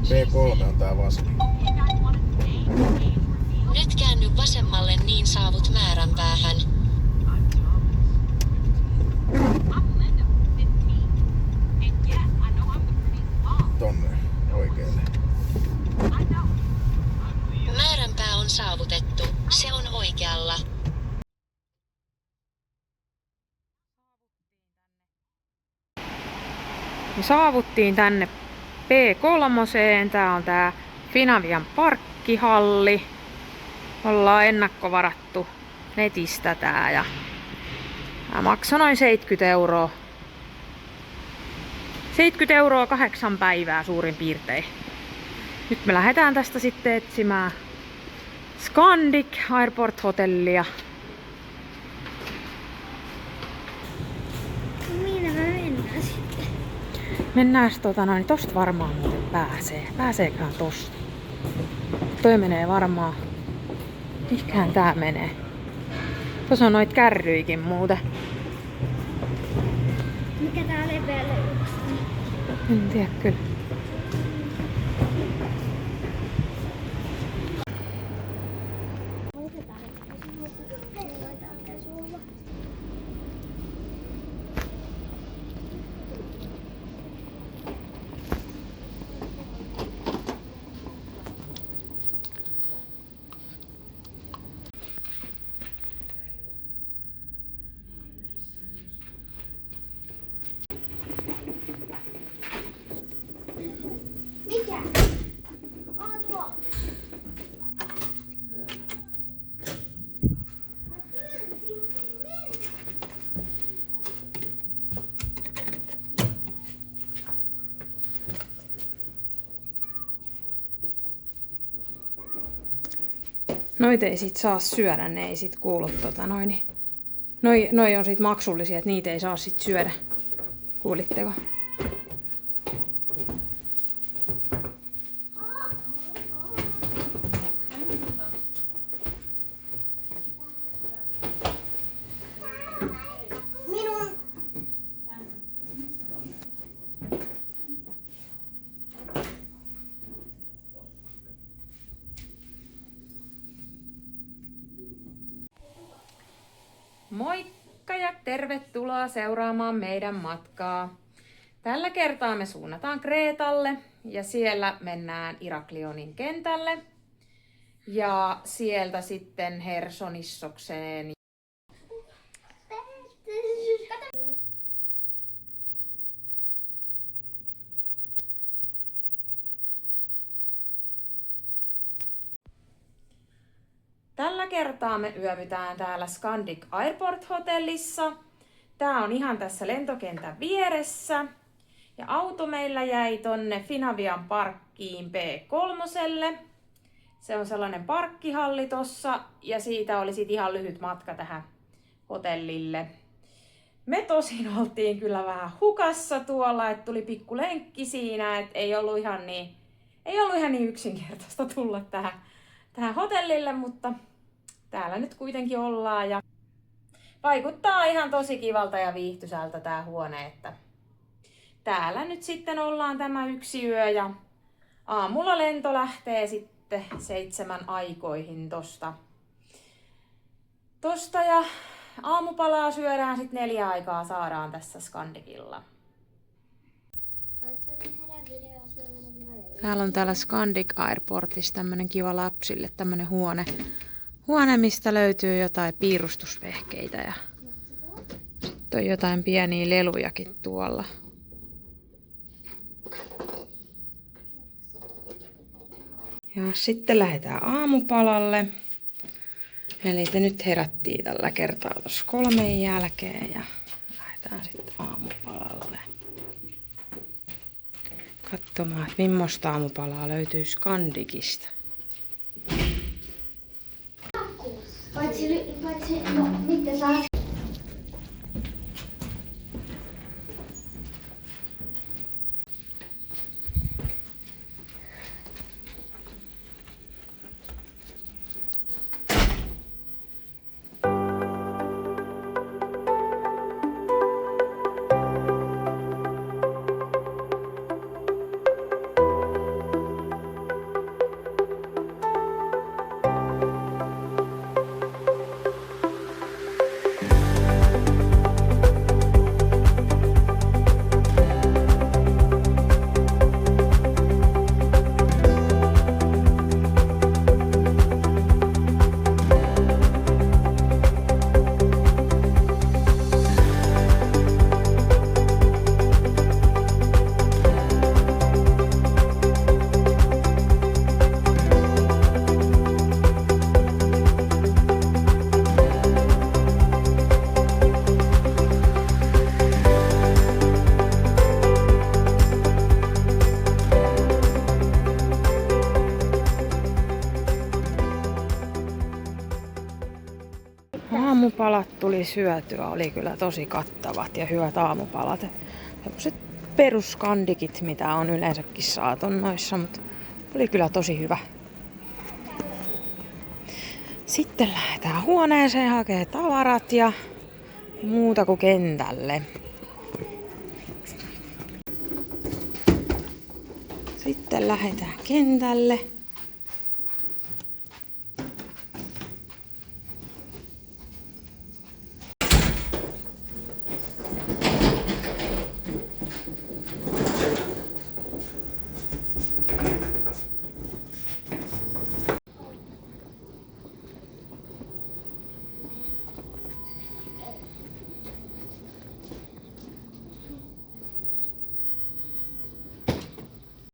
B3 on tää vasen. Nyt käänny vasemmalle niin saavut määränpäähän. Tonne oikealle. Määränpää on saavutettu. Se on oikealla. Me saavuttiin tänne P3. Tää on tää Finavian parkkihalli. Ollaan ennakkovarattu netistä tää ja tää maksoi noin 70 €. 70 € 8 päivää suurin piirtein. Nyt me lähdetään tästä sitten etsimään Scandic Airport Hotellia. Minä me mennään sitten. Mennään tosta varmaan muuten pääsee. Pääseeköhän tosta? Toi menee varmaan. Mihinkähän tää menee? Tuossa on noit kärryikin muuten. Mikä tää leveälle yksi? En tiedä kyllä. Otetaan sulla. Mikä? Tuo. Noit ei sit saa syödä, ne ei sit kuulu Noi on sit maksullisia, että niitä ei saa sit syödä. Kuulitteko? Minun. Moikka ja tervetuloa seuraamaan meidän matkaa. Tällä kertaa me suunnataan Kreetalle ja siellä mennään Iraklionin kentälle ja sieltä sitten Hersonissokseen. Tällä kertaa me yövytään täällä Scandic Airport Hotellissa. Tää on ihan tässä lentokentän vieressä. Ja auto meillä jäi tonne Finavian parkkiin P3. Se on sellainen parkkihalli tossa ja siitä oli sit ihan lyhyt matka tähän hotellille. Me tosin oltiin kyllä vähän hukassa tuolla, että tuli pikku lenkki siinä, että ei ollut ihan niin yksinkertaista tulla tähän hotellille, mutta täällä nyt kuitenkin ollaan ja vaikuttaa ihan tosi kivalta ja viihtyisältä tää huone, että täällä nyt sitten ollaan tämä yksi yö ja aamulla lento lähtee sitten 7 aikoihin tosta ja aamupalaa syödään sitten 4 aikaa saadaan tässä Scandicilla. Täällä on täällä Scandic Airportissa tämmönen kiva lapsille tämmönen huone, mistä löytyy jotain piirustusvehkeitä ja sitten on jotain pieniä lelujakin tuolla. Ja sitten lähdetään aamupalalle. Eli te nyt herättiin tällä kertaa tuossa 3 jälkeen ja lähdetään sitten aamupalalle. Katsomaan, että millaista aamupalaa löytyy Scandicista. Paitsi no, mitä saa? tuli syötyä, oli kyllä tosi kattavat ja hyvät aamupalat. Sellaiset peruskandikit, mitä on yleensäkin saatu noissa, mutta oli kyllä tosi hyvä. Sitten lähdetään huoneeseen hakemaan tavarat ja muuta kuin kentälle. Sitten lähdetään kentälle.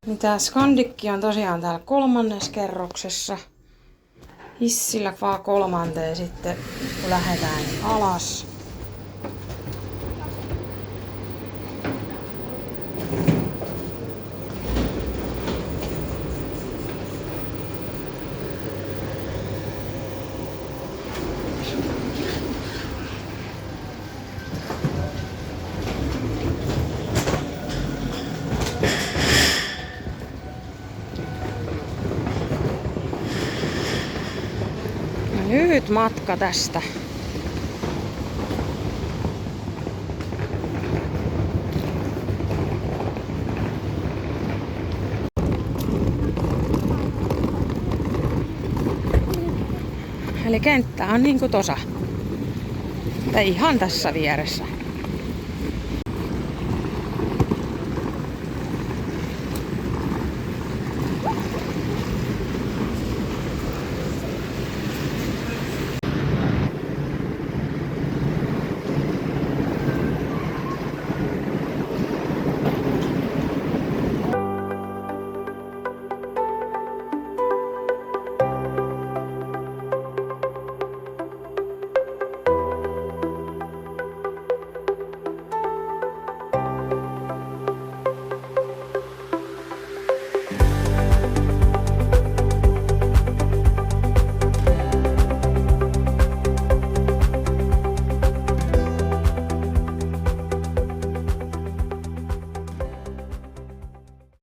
Niin tää Skandikki on tosiaan täällä 3. kerroksessa. Hissillä vaan 3. sitten, kun lähdetään alas. Lyhyt matka tästä. Eli kenttä on niinku tossa. Tai ihan tässä vieressä.